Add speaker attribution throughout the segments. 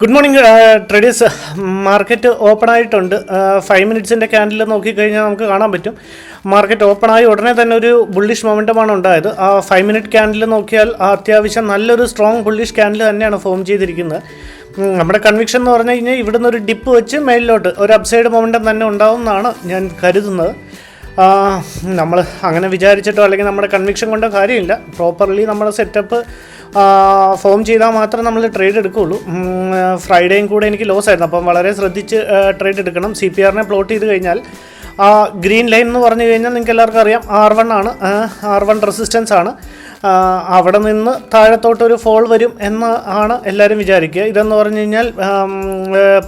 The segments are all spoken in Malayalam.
Speaker 1: Good morning traders. Market open ആയിട്ടുണ്ട്. 5 മിനിറ്റ്സിൻ്റെ ക്യാൻഡിൽ നോക്കിക്കഴിഞ്ഞാൽ നമുക്ക് കാണാൻ പറ്റും മാർക്കറ്റ് ഓപ്പൺ ആയി ഉടനെ തന്നെ ഒരു ബുള്ളിഷ് മൊമെൻറ്റമാണ് ഉണ്ടായത്. ആ 5 മിനിറ്റ് ക്യാൻഡിൽ നോക്കിയാൽ അത്യാവശ്യം നല്ലൊരു സ്ട്രോങ് ബുള്ളിഷ് ക്യാൻഡിൽ തന്നെയാണ് ഫോം ചെയ്തിരിക്കുന്നത്. നമ്മുടെ കൺവിക്ഷൻ എന്ന് പറഞ്ഞു കഴിഞ്ഞാൽ ഇവിടുന്ന് ഒരു ഡിപ്പ് വെച്ച് മേലിലോട്ട് ഒരു അപ്സൈഡ് മൊമെൻറ്റം തന്നെ ഉണ്ടാവും എന്നാണ് ഞാൻ കരുതുന്നത്. നമ്മൾ അങ്ങനെ വിചാരിച്ചിട്ടോ അല്ലെങ്കിൽ നമ്മുടെ കൺവിക്ഷൻ കൊണ്ടോ കാര്യമില്ല. പ്രോപ്പർലി നമ്മുടെ സെറ്റപ്പ് ഫോം ചെയ്താൽ മാത്രമേ നമ്മൾ ട്രേഡ് എടുക്കുകയുള്ളൂ. ഫ്രൈഡേയും കൂടെ എനിക്ക് ലോസ് ആയിരുന്നു, അപ്പം വളരെ ശ്രദ്ധിച്ച് ട്രേഡ് എടുക്കണം. CPR പ്ലോട്ട് ചെയ്ത് കഴിഞ്ഞാൽ ആ ഗ്രീൻ ലൈൻ എന്ന് പറഞ്ഞു കഴിഞ്ഞാൽ നിങ്ങൾക്ക് എല്ലാവർക്കും അറിയാം R1 ആണ്. R1 റെസിസ്റ്റൻസ് ആണ്. അവിടെ നിന്ന് താഴത്തോട്ടൊരു ഫോൾ വരും എന്ന് ആണ് എല്ലാവരും വിചാരിക്കുക. ഇതെന്ന് പറഞ്ഞു കഴിഞ്ഞാൽ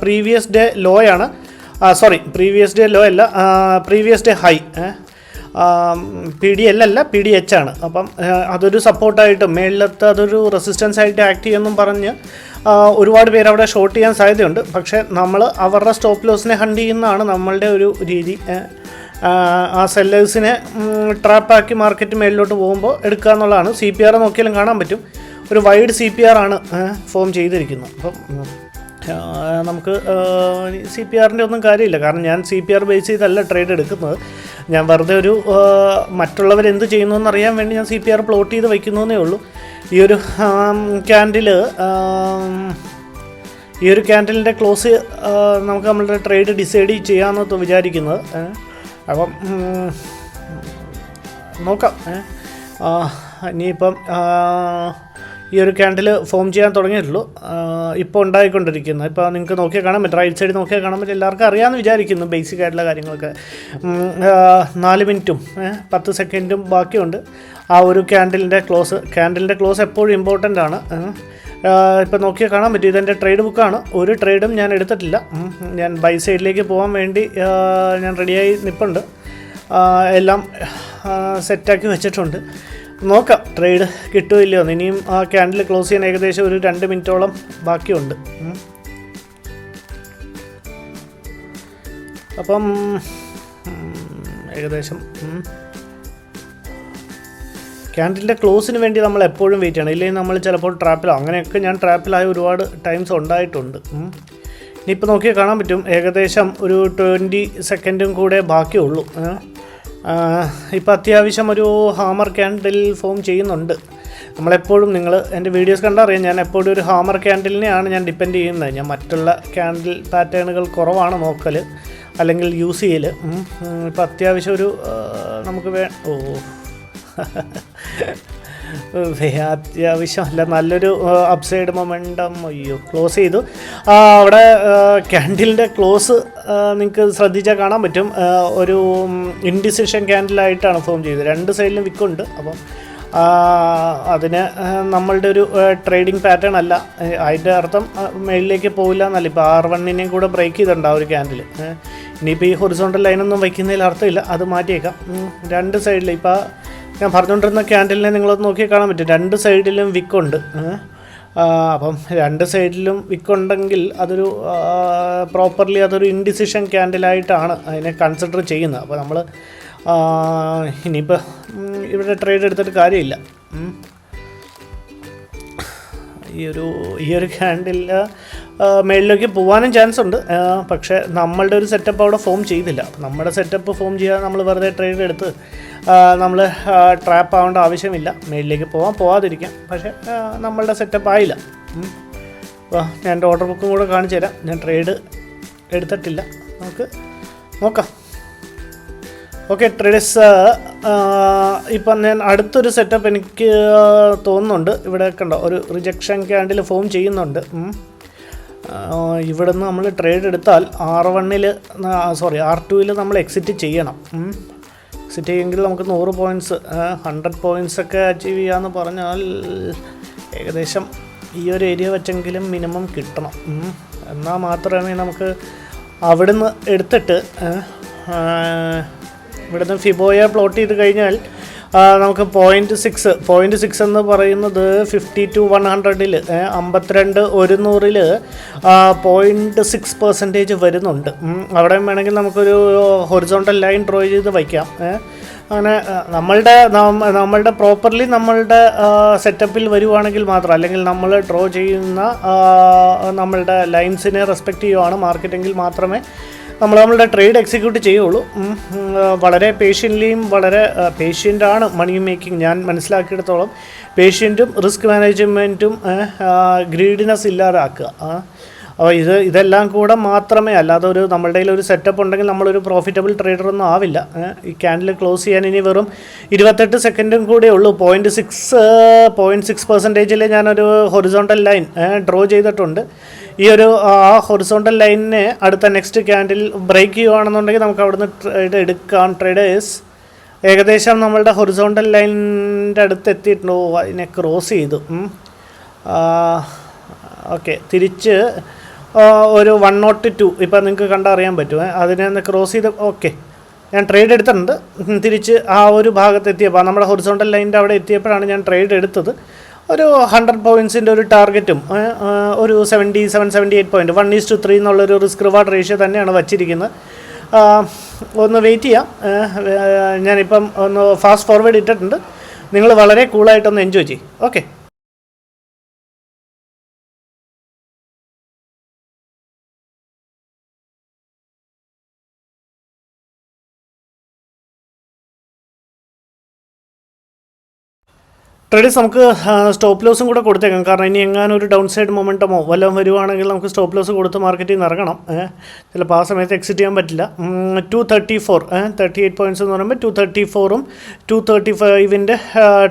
Speaker 1: പ്രീവിയസ് ഡേ ലോ ആണ്. പ്രീവിയസ് ഡേ ലോ അല്ല, പ്രീവിയസ് ഡേ ഹൈ. PDL അല്ല, PDH ആണ്. അപ്പം അതൊരു സപ്പോർട്ടായിട്ട് മേളിലത്തെ അതൊരു റെസിസ്റ്റൻസ് ആയിട്ട് ആക്ട് ചെയ്യുമെന്നും പറഞ്ഞ് ഒരുപാട് പേര് അവിടെ ഷോർട്ട് ചെയ്യാൻ സാധ്യതയുണ്ട്. പക്ഷേ നമ്മൾ അവരുടെ സ്റ്റോപ്പ് ലോസിനെ ഹണ്ട് ചെയ്യുന്നതാണ് നമ്മളുടെ ഒരു രീതി. ആ സെല്ലേഴ്സിനെ ട്രാപ്പാക്കി മാർക്കറ്റ് മേളിലോട്ട് പോകുമ്പോൾ എടുക്കുക എന്നുള്ളതാണ്. CPR നോക്കിയാലും കാണാൻ പറ്റും, ഒരു വൈഡ് CPR ആണ് ഫോം ചെയ്തിരിക്കുന്നത്. അപ്പം നമുക്ക് CPRൻ്റെ ഒന്നും കാര്യമില്ല, കാരണം ഞാൻ CPR ബേസ് ചെയ്തല്ല ട്രേഡ് എടുക്കുന്നത്. ഞാൻ വെറുതെ ഒരു മറ്റുള്ളവരെന്ത് ചെയ്യുന്നു എന്നറിയാൻ വേണ്ടി ഞാൻ CPR പ്ലോട്ട് ചെയ്ത് വയ്ക്കുന്നതേ ഉള്ളൂ. ഈ ഒരു ക്യാൻഡിലിൻ്റെ ക്ലോസ് നമുക്ക് നമ്മളുടെ ട്രേഡ് ഡിസൈഡ് ചെയ്യാമെന്ന് വിചാരിക്കുന്നത്. അപ്പം നോക്കാം. ഇനിയിപ്പം ഈ ഒരു ക്യാൻഡിൽ ഫോം ചെയ്യാൻ തുടങ്ങിയിട്ടുള്ളൂ, ഇപ്പോൾ ഉണ്ടായിക്കൊണ്ടിരിക്കുന്നത്. ഇപ്പോൾ നിങ്ങൾക്ക് നോക്കിയാൽ കാണാൻ പറ്റും, റൈറ്റ് സൈഡ് നോക്കിയാൽ കാണാൻ പറ്റും. എല്ലാവർക്കും അറിയാമെന്ന് വിചാരിക്കുന്നു ബേസിക് ആയിട്ടുള്ള കാര്യങ്ങളൊക്കെ. 4 മിനിറ്റും 10 സെക്കൻഡും ബാക്കിയുണ്ട് ആ ഒരു ക്യാൻഡിലിൻ്റെ ക്ലോസ് എപ്പോഴും ഇമ്പോർട്ടൻ്റ് ആണ്. ഇപ്പോൾ നോക്കിയാൽ കാണാൻ പറ്റും, ഇതെൻ്റെ ട്രേഡ് ബുക്കാണ്. ഒരു ട്രേഡും ഞാൻ എടുത്തിട്ടില്ല. ഞാൻ ബൈ സൈഡിലേക്ക് പോകാൻ വേണ്ടി ഞാൻ റെഡിയായി നിൽപ്പുണ്ട്. എല്ലാം സെറ്റാക്കി വെച്ചിട്ടുണ്ട്. നോക്കാം ട്രേഡ് കിട്ടുമില്ലയോ. ഇനിയും ആ ക്യാൻഡിൽ ക്ലോസ് ചെയ്യാൻ ഏകദേശം ഒരു 2 മിനിറ്റോളം ബാക്കിയുണ്ട്. അപ്പം ഏകദേശം ക്യാൻഡിലിൻ്റെ ക്ലോസിന് വേണ്ടി നമ്മൾ എപ്പോഴും വെയിറ്റ് ചെയ്യണം, ഇല്ലെങ്കിൽ നമ്മൾ ചിലപ്പോൾ ട്രാപ്പിലാവും. അങ്ങനെയൊക്കെ ഞാൻ ട്രാപ്പിലായ ഒരുപാട് ടൈംസ് ഉണ്ടായിട്ടുണ്ട്. ഇനിയിപ്പോൾ നോക്കിയാൽ കാണാൻ പറ്റും ഏകദേശം ഒരു 20 സെക്കൻഡും കൂടെ ബാക്കിയുള്ളൂ. ഇപ്പോൾ അത്യാവശ്യം ഒരു ഹാമർ ക്യാൻഡിൽ ഫോം ചെയ്യുന്നുണ്ട്. നമ്മളെപ്പോഴും നിങ്ങൾ എൻ്റെ വീഡിയോസ് കണ്ടറിയാം, ഞാൻ എപ്പോഴും ഒരു ഹാമർ ക്യാൻഡിലിനെയാണ് ഞാൻ ഡിപ്പെൻഡ് ചെയ്യുന്നത്. ഞാൻ മറ്റുള്ള ക്യാൻഡിൽ പാറ്റേണുകൾ കുറവാണ് നോക്കൽ അല്ലെങ്കിൽ യൂസ് ചെയ്യൽ. ഇപ്പോൾ അത്യാവശ്യം ഒരു നമുക്ക് അത്യാവശ്യമല്ല നല്ലൊരു അപ്സൈഡ് മൊമെൻറ്റം. ക്ലോസ് ചെയ്തു. അവിടെ ക്യാൻഡിലിൻ്റെ ക്ലോസ് നിങ്ങൾക്ക് ശ്രദ്ധിച്ചാൽ കാണാൻ പറ്റും, ഒരു ഇൻഡിസിഷൻ ക്യാൻഡിലായിട്ടാണ് ഫോം ചെയ്തത്. 2 സൈഡിലും വിക്കുണ്ട്. അപ്പം അതിന് നമ്മളുടെ ഒരു ട്രേഡിംഗ് പാറ്റേൺ അല്ല. അതിൻ്റെ അർത്ഥം മേളിലേക്ക് പോകില്ല എന്നല്ല. ഇപ്പോൾ R1 കൂടെ ബ്രേക്ക് ചെയ്തിട്ടുണ്ട് ആ ഒരു ക്യാൻഡിൽ. ഇനിയിപ്പോൾ ഈ ഹൊറിസോണ്ടൽ ലൈനൊന്നും വയ്ക്കുന്നതിൽ അർത്ഥമില്ല, അത് മാറ്റിയേക്കാം. 2 സൈഡിൽ ഇപ്പോൾ ഞാൻ പറഞ്ഞുകൊണ്ടിരുന്ന ക്യാൻഡിലിനെ നിങ്ങളത് നോക്കി കാണാൻ പറ്റും, 2 സൈഡിലും വിക്കുണ്ട്. അപ്പം 2 സൈഡിലും വിക്കുണ്ടെങ്കിൽ അതൊരു പ്രോപ്പർലി അതൊരു ഇൻഡിസിഷൻ ക്യാൻഡിലായിട്ടാണ് അതിനെ കൺസിഡർ ചെയ്യുന്നത്. അപ്പോൾ നമ്മൾ ഇനിയിപ്പോൾ ഇവിടെ ട്രേഡ് എടുത്തിട്ട് കാര്യമില്ല. ഈ ഒരു ക്യാൻഡിൽ മേളിലേക്ക് പോകാനും ചാൻസ് ഉണ്ട്. പക്ഷേ നമ്മളുടെ ഒരു സെറ്റപ്പ് അവിടെ ഫോം ചെയ്തില്ല. നമ്മുടെ സെറ്റപ്പ് ഫോം ചെയ്യാതെ നമ്മൾ വെറുതെ ട്രേഡ് എടുത്ത് നമ്മൾ ട്രാപ്പ് ആവേണ്ട ആവശ്യമില്ല. മേളിലേക്ക് പോകാതിരിക്കാം. പക്ഷേ നമ്മളുടെ സെറ്റപ്പ് ആയില്ല. അപ്പോൾ ഞാൻ എൻ്റെ ഓർഡർ ബുക്കും കൂടെ കാണിച്ചു തരാം. ഞാൻ ട്രേഡ് എടുത്തിട്ടില്ല, നമുക്ക് നോക്കാം. ഓക്കെ ട്രേഡേഴ്സ്, ഇപ്പം ഞാൻ അടുത്തൊരു സെറ്റപ്പ് എനിക്ക് തോന്നുന്നുണ്ട്. ഇവിടെ കണ്ടോ ഒരു റിജക്ഷൻ ക്യാൻഡിൽ ഫോം ചെയ്യുന്നുണ്ട്. ഇവിടെ നിന്ന് നമ്മൾ ട്രേഡ് എടുത്താൽ R2 നമ്മൾ എക്സിറ്റ് ചെയ്യണം. എക്സിറ്റ് ചെയ്യുമെങ്കിൽ നമുക്ക് 100 പോയിൻറ്റ്സ് 100 പോയിൻറ്റ്സൊക്കെ അച്ചീവ് ചെയ്യാമെന്ന് പറഞ്ഞാൽ ഏകദേശം ഈ ഒരു ഏരിയ വെച്ചെങ്കിലും മിനിമം കിട്ടണം. എന്നാൽ മാത്രമേ നമുക്ക് അവിടുന്ന് എടുത്തിട്ട് ഇവിടുന്ന് ഫിബോയെ പ്ലോട്ട് ചെയ്ത് കഴിഞ്ഞാൽ നമുക്ക് 0.6 എന്ന് പറയുന്നത് 50 to 100-ൽ 52 100-ൽ 0.6% വരുന്നുണ്ട്. അവിടെ വേണമെങ്കിൽ നമുക്കൊരു ഹൊറിസോണ്ടൽ ലൈൻ ഡ്രോ ചെയ്ത് വയ്ക്കാം. അങ്ങനെ നമ്മളുടെ പ്രോപ്പർലി നമ്മളുടെ സെറ്റപ്പിൽ വരുവാണെങ്കിൽ മാത്രം, അല്ലെങ്കിൽ നമ്മൾ ഡ്രോ ചെയ്യുന്ന നമ്മളുടെ ലൈൻസിനെ റെസ്പെക്റ്റ് ചെയ്യുവാണ് മാർക്കറ്റെങ്കിൽ മാത്രമേ നമ്മളുടെ ട്രേഡ് എക്സിക്യൂട്ട് ചെയ്യുള്ളൂ. വളരെ വളരെ പേഷ്യൻ്റാണ് മണി മേക്കിംഗ്. ഞാൻ മനസ്സിലാക്കിയെടുത്തോളം പേഷ്യൻറ്റും റിസ്ക് മാനേജ്മെൻറ്റും ഗ്രീഡിനെസ് ഇല്ലാതാക്കുക. അപ്പോൾ ഇതെല്ലാം കൂടെ മാത്രമേ, അല്ലാതെ നമ്മളുടെ ഒരു സെറ്റപ്പ് ഉണ്ടെങ്കിൽ നമ്മളൊരു പ്രോഫിറ്റബിൾ ട്രേഡറൊന്നും ആവില്ല. ഈ ക്യാൻഡിൽ ക്ലോസ് ചെയ്യാൻ ഇനി വെറും 28 സെക്കൻഡും കൂടെ ഉള്ളൂ. 0.6% ഞാനൊരു ഹൊറിസോണ്ടൽ ലൈൻ ഡ്രോ ചെയ്തിട്ടുണ്ട്. ഈ ഹൊറിസോണ്ടൽ ലൈനിനെ അടുത്ത നെക്സ്റ്റ് ക്യാൻഡിൽ ബ്രേക്ക് ചെയ്യുകയാണെന്നുണ്ടെങ്കിൽ നമുക്ക് അവിടുന്ന് ട്രേഡ് എടുക്കാം. ട്രേഡേഴ്സ് ഏകദേശം നമ്മളുടെ ഹൊറിസോണ്ടൽ ലൈനിൻ്റെ അടുത്ത് എത്തിയിട്ടുണ്ടോ, അതിനെ ക്രോസ് ചെയ്തു. ഓക്കെ, തിരിച്ച് ഒരു 102 ഇപ്പം നിങ്ങൾക്ക് കണ്ടറിയാൻ പറ്റും. അതിനെ ഒന്ന് ക്രോസ് ചെയ്ത് ഓക്കെ ഞാൻ ട്രേഡ് എടുത്തിട്ടുണ്ട്. തിരിച്ച് ആ ഒരു ഭാഗത്ത് എത്തിയപ്പോൾ നമ്മുടെ ഹൊറിസോണ്ടൽ ലൈനിൻ്റെ അവിടെ എത്തിയപ്പോഴാണ് ഞാൻ ട്രേഡ് എടുത്തത്. ഒരു 100 പോയിൻറ്റ്സിൻ്റെ ഒരു ടാർഗറ്റും ഒരു 78 പോയിൻറ്റ് 1:3 എന്നുള്ളൊരു റിസ്ക് റിവാർഡ് റേഷ്യോ തന്നെയാണ് വച്ചിരിക്കുന്നത്. ഒന്ന് വെയിറ്റ് ചെയ്യാം. ഞാനിപ്പം ഒന്ന് ഫാസ്റ്റ് ഫോർവേഡ് ഇട്ടിട്ടുണ്ട്. നിങ്ങൾ വളരെ കൂളായിട്ടൊന്ന് എൻജോയ് ചെയ്യും. ഓക്കെ. ട്രേഡേഴ്സ് നമുക്ക് സ്റ്റോപ്പ് ലോസും കൂടെ കൊടുത്തേക്കാം. കാരണം ഇനി എങ്ങാനും ഒരു ഡൗൺ സൈഡ് മൊമെൻറ്റമോ വല്ലതും വരുവാണെങ്കിൽ നമുക്ക് സ്റ്റോപ്പ് ലോസ് കൊടുത്ത് മാർക്കറ്റിൽ നിന്ന് ഇറങ്ങണം. ചിലപ്പോൾ ആ സമയത്ത് എക്സിറ്റ് ചെയ്യാൻ പറ്റില്ല. 234 38 പോയിൻറ്റ്സ് എന്ന് പറയുമ്പോൾ 234ഉം 235ൻ്റെ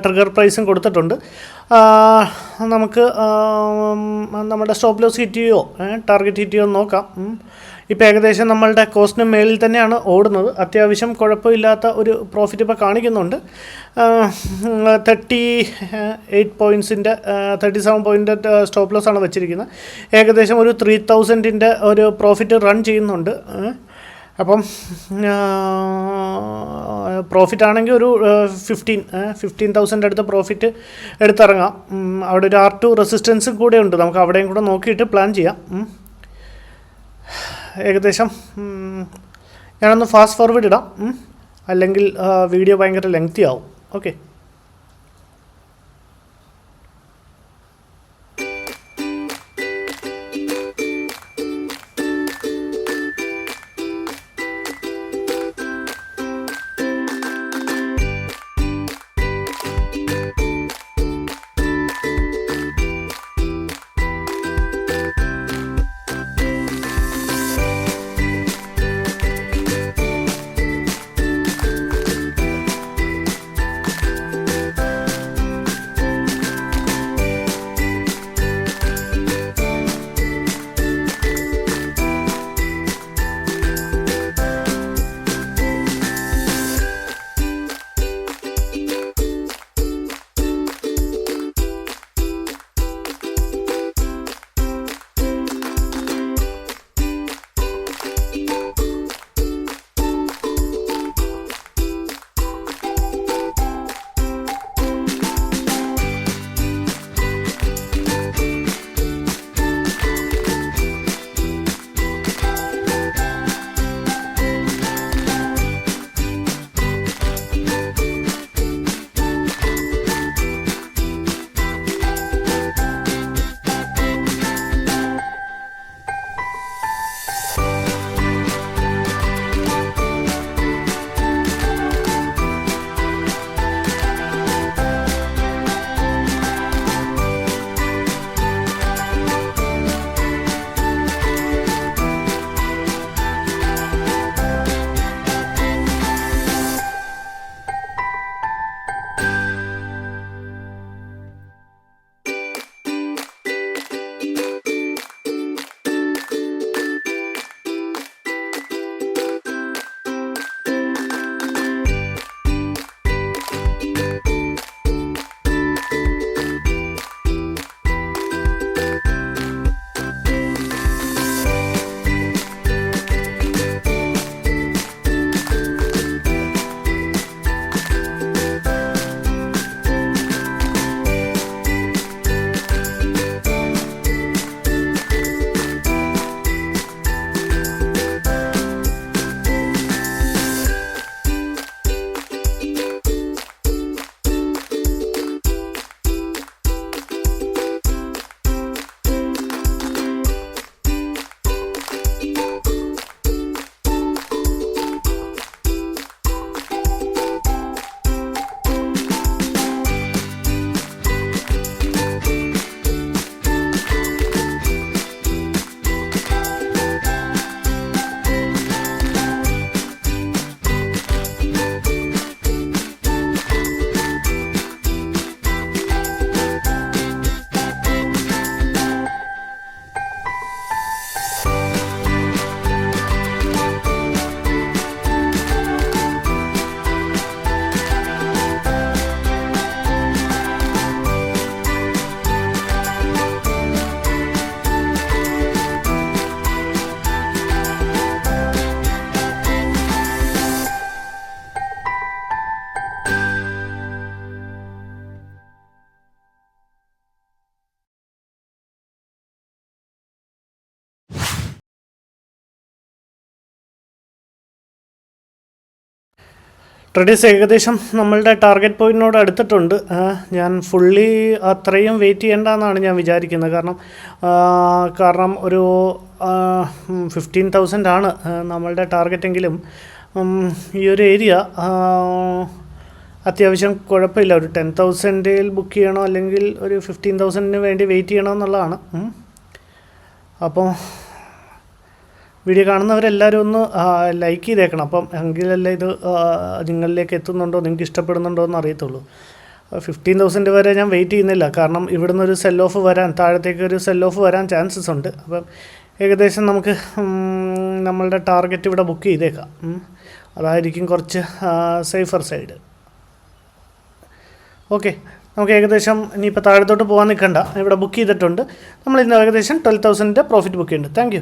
Speaker 1: ട്രിഗർ പ്രൈസും കൊടുത്തിട്ടുണ്ട്. നമുക്ക് നമ്മുടെ സ്റ്റോപ്പ് ലോസ് ഹിറ്റ് ചെയ്യുമോ ടാർഗറ്റ് ഹിറ്റ് ചെയ്യുമോ നോക്കാം. ഇപ്പോൾ ഏകദേശം നമ്മളുടെ കോസ്റ്റിന് മേളിൽ തന്നെയാണ് ഓടുന്നത്. അത്യാവശ്യം കുഴപ്പമില്ലാത്ത ഒരു പ്രോഫിറ്റ് ഇപ്പോൾ കാണിക്കുന്നുണ്ട്. 38 പോയിൻറ്റ്സിൻ്റെ 37 പോയിൻ്റ് സ്റ്റോപ്പ് ലോസ് ആണ് വെച്ചിരിക്കുന്നത്. ഏകദേശം ഒരു 3000ൻ്റെ ഒരു പ്രോഫിറ്റ് റൺ ചെയ്യുന്നുണ്ട്. അപ്പം പ്രോഫിറ്റ് ആണെങ്കിൽ ഒരു 15,000 അടുത്ത് പ്രോഫിറ്റ് എടുത്തിറങ്ങാം. അവിടെ ഒരു R2 റെസിസ്റ്റൻസും കൂടെ ഉണ്ട്. നമുക്ക് അവിടെയും കൂടെ നോക്കിയിട്ട് പ്ലാൻ ചെയ്യാം. ഏകദേശം ഞാനൊന്ന് ഫാസ്റ്റ് ഫോർവേഡ് ഇടാം, അല്ലെങ്കിൽ വീഡിയോ ഭയങ്കര ലെങ്തി ആവും. ഓക്കെ. ട്രേഡേഴ്സ് ഏകദേശം നമ്മളുടെ ടാർഗറ്റ് പോയിൻറ്റിനോട് അടുത്തിട്ടുണ്ട്. ഞാൻ ഫുള്ളി അത്രയും വെയിറ്റ് ചെയ്യേണ്ടെന്നാണ് ഞാൻ വിചാരിക്കുന്നത്. കാരണം ഒരു 15,000 ആണ് നമ്മളുടെ ടാർഗറ്റെങ്കിലും ഈ ഒരു ഏരിയ അത്യാവശ്യം കുഴപ്പമില്ല. ഒരു 10,000 ബുക്ക് ചെയ്യണോ അല്ലെങ്കിൽ ഒരു 15,000 വേണ്ടി വെയിറ്റ് ചെയ്യണോ എന്നുള്ളതാണ്. അപ്പോൾ വീഡിയോ കാണുന്നവരെല്ലാവരും ഒന്ന് ലൈക്ക് ചെയ്തേക്കണം. അപ്പം എങ്കിലല്ലേ ഇത് നിങ്ങളിലേക്ക് എത്തുന്നുണ്ടോ, നിങ്ങൾക്ക് ഇഷ്ടപ്പെടുന്നുണ്ടോ എന്ന് അറിയത്തുള്ളൂ. 15,000 വരെ ഞാൻ വെയിറ്റ് ചെയ്യുന്നില്ല. കാരണം ഇവിടുന്ന് ഒരു സെൽ ഓഫ് വരാൻ, താഴത്തേക്ക് ഒരു സെൽ ഓഫ് വരാൻ ചാൻസസ് ഉണ്ട്. അപ്പം ഏകദേശം നമുക്ക് നമ്മളുടെ ടാർഗറ്റ് ഇവിടെ ബുക്ക് ചെയ്തേക്കാം. അതായിരിക്കും കുറച്ച് സേഫർ സൈഡ്. ഓക്കെ, നമുക്ക് ഏകദേശം ഇനിയിപ്പോൾ താഴത്തോട്ട് പോകാൻ നിൽക്കണ്ട, ഇവിടെ ബുക്ക് ചെയ്തിട്ടുണ്ട്. നമ്മൾ ഇന്ന് ഏകദേശം 12,000 പ്രോഫിറ്റ് ബുക്ക് ചെയ്യുന്നുണ്ട്. Thank you.